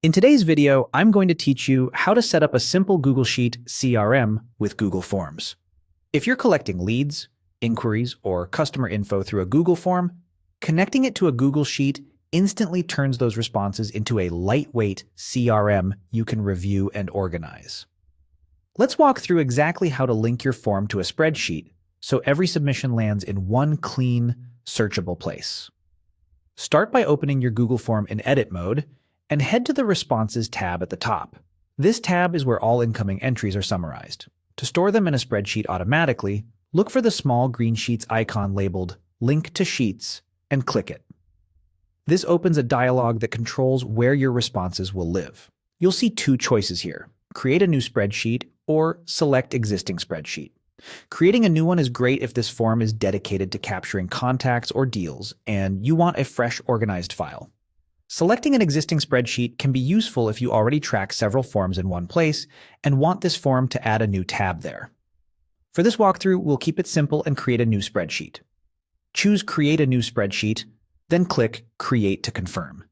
In today's video, I'm going to teach you how to set up a simple Google Sheet CRM with Google Forms. If you're collecting leads, inquiries, or customer info through a Google form, connecting it to a Google Sheet instantly turns those responses into a lightweight CRM you can review and organize. Let's walk through exactly how to link your form to a spreadsheet so every submission lands in one clean, searchable place. Start by opening your Google form in edit mode and head to the Responses tab at the top. This tab is where all incoming entries are summarized. To store them in a spreadsheet automatically, look for the small green Sheets icon labeled Link to Sheets and click it. This opens a dialog that controls where your responses will live. You'll see two choices here: create a new spreadsheet or select existing spreadsheet. Creating a new one is great if this form is dedicated to capturing contacts or deals and you want a fresh, organized file. Selecting an existing spreadsheet can be useful if you already track several forms in one place and want this form to add a new tab there. For this walkthrough, we'll keep it simple and create a new spreadsheet. Choose Create a New Spreadsheet, then click Create to confirm.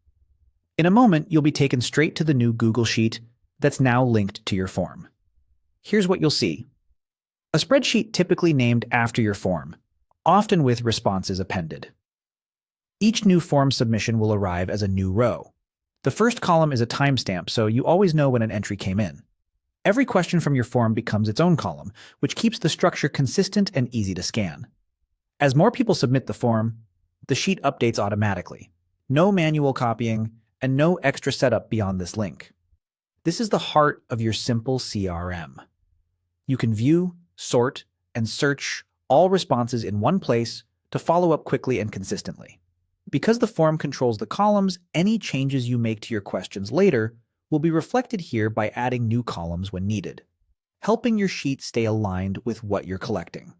In a moment, you'll be taken straight to the new Google Sheet that's now linked to your form. Here's what you'll see: a spreadsheet typically named after your form, often with responses appended. Each new form submission will arrive as a new row. The first column is a timestamp, so you always know when an entry came in. Every question from your form becomes its own column, which keeps the structure consistent and easy to scan. As more people submit the form, the sheet updates automatically. No manual copying and no extra setup beyond this link. This is the heart of your simple CRM. You can view, sort, and search all responses in one place to follow up quickly and consistently. Because the form controls the columns, any changes you make to your questions later will be reflected here by adding new columns when needed, helping your sheet stay aligned with what you're collecting.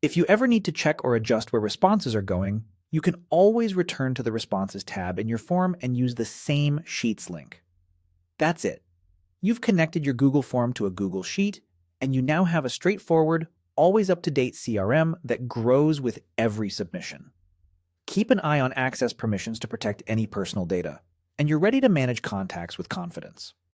If you ever need to check or adjust where responses are going, you can always return to the Responses tab in your form and use the same Sheets link. That's it. You've connected your Google form to a Google Sheet, and you now have a straightforward, always up-to-date CRM that grows with every submission. Keep an eye on access permissions to protect any personal data, and you're ready to manage contacts with confidence.